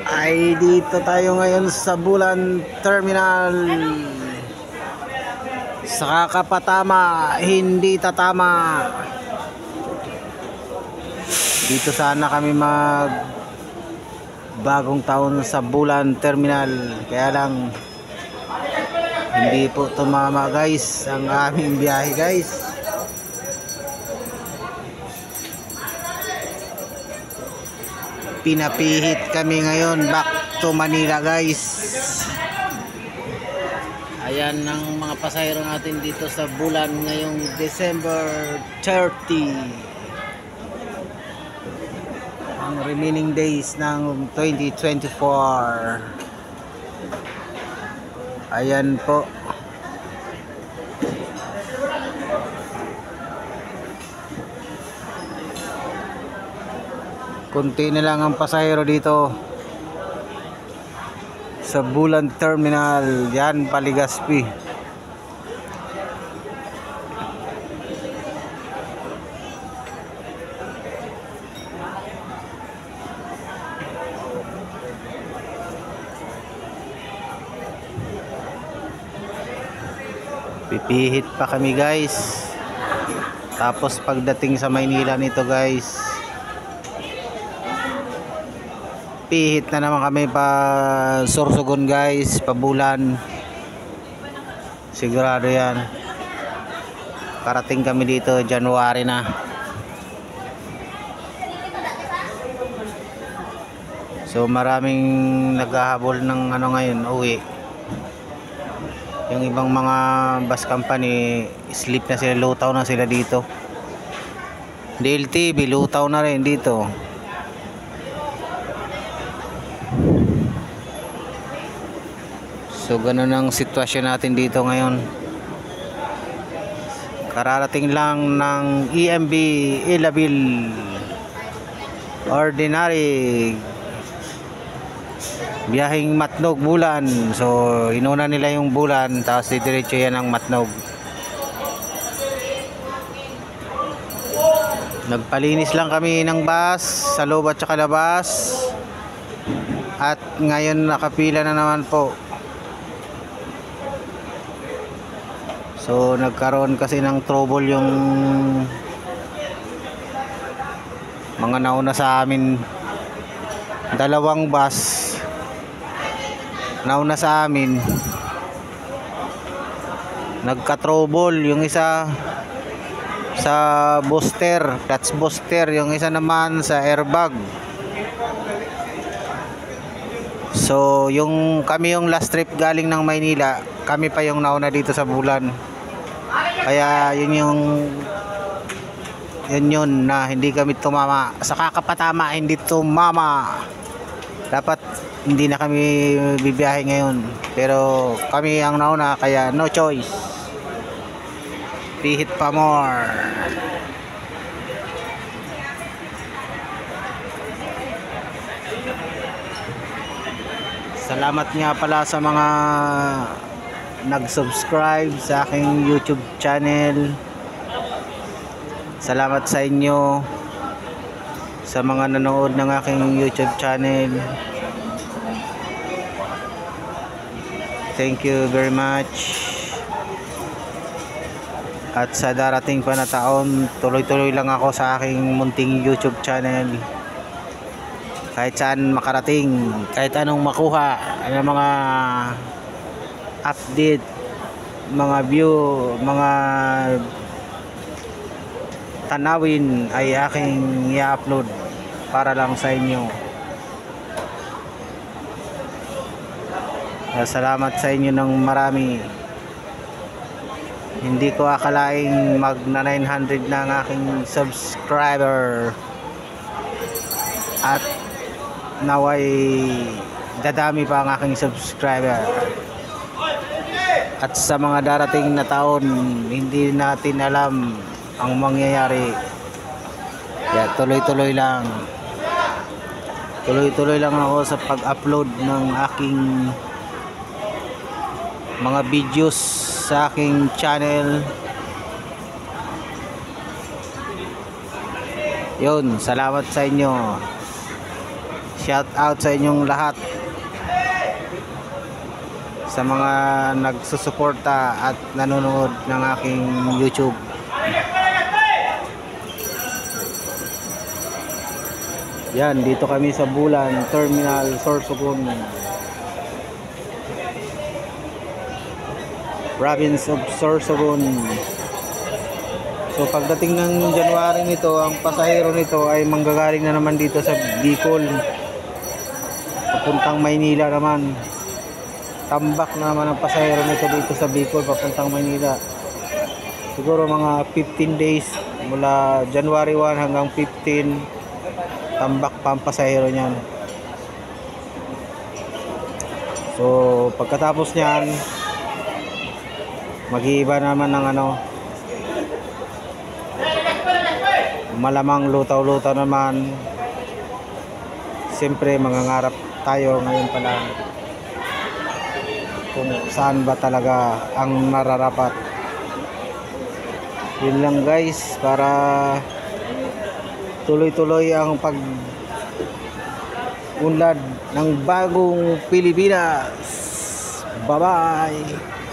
Ay dito tayo ngayon sa Bulan Terminal. Sa kakapatama, hindi tatama. Dito sana kami mag bagong taon sa Bulan Terminal. Kaya lang hindi po tumama guys ang aming biyahe guys. Pinapihit kami ngayon back to Manila guys. Ayan ang mga pasahero natin dito sa Bulan ngayong December 30. Ang remaining days ng 2024. Ayan po. Kunti na lang ang pasahero dito sa Bulan Terminal. Yan, Paligaspi. Pipihit pa kami guys. Tapos pagdating sa Maynila nito guys, pihit na naman kami pa Sorsogon guys, pa Bulan. Sigurado yan. Karating kami dito January na. So maraming naghahabol ng ano ngayon, uwi. Yung ibang mga bus company, sleep na sila, lutaw na sila dito. DLTV, lutaw na rin dito. So ganun ang sitwasyon natin dito ngayon. Kararating lang ng EMB Ilabil Ordinary biyaheng Matnog Bulan. So inuna nila yung Bulan, tapos didiretso yan ang Matnog. Nagpalinis lang kami ng bus sa loob at saka labas. At ngayon nakapila na naman po. So nagkaroon kasi ng trouble yung mga nauna sa amin. Dalawang bus nauna sa amin, nagka-trouble. Yung isa sa booster, clutch booster, yung isa naman sa airbag. So yung kami yung last trip galing ng Maynila, kami pa yung nauna dito sa Bulan. Kaya yun na hindi kami tumama. Sa kakapatama, hindi tumama. Dapat hindi na kami bibiyahe ngayon. Pero kami ang nauna, kaya no choice. Pihit pa more. Salamat nga pala sa mga nag-subscribe sa aking YouTube channel. Salamat sa inyo sa mga nanood ng aking YouTube channel. Thank you very much. At sa darating pa na taon, tuloy-tuloy lang ako sa aking munting YouTube channel. Kahit saan makarating, kahit anong makuha, ng mga update, mga view, mga tanawin ay aking i-upload para lang sa inyo. Salamat sa inyo ng marami. Hindi ko akalaing magna 900 na ang aking subscriber. At naway dadami pa ang aking subscriber. At sa mga darating na taon, hindi natin alam ang mangyayari. Kaya tuloy-tuloy lang. Tuloy-tuloy lang ako sa pag-upload ng aking mga videos sa aking channel. Yun, salamat sa inyo. Shout out sa inyong lahat, sa mga nagsusuporta at nanonood ng aking YouTube. Yan, dito kami sa Bulan Terminal, Sorsogon, province of Sorsogon. So pagdating ng January nito, ang pasahero nito ay manggagaling na naman dito sa Bicol, papuntang Maynila naman. Tambak na naman ang pasahero nito dito sa Bicol papuntang Maynila. Siguro mga 15 days mula January 1 hanggang 15, tambak pa ang pasahero niyan. So pagkatapos niyan, mag-iiba naman ng malamang lutaw-lutaw naman. Siyempre mangangarap tayo ngayon pa lang kung saan ba talaga ang nararapat. Yun lang guys, para tuloy-tuloy ang pag-unlad ng bagong Pilipinas. Bye-bye!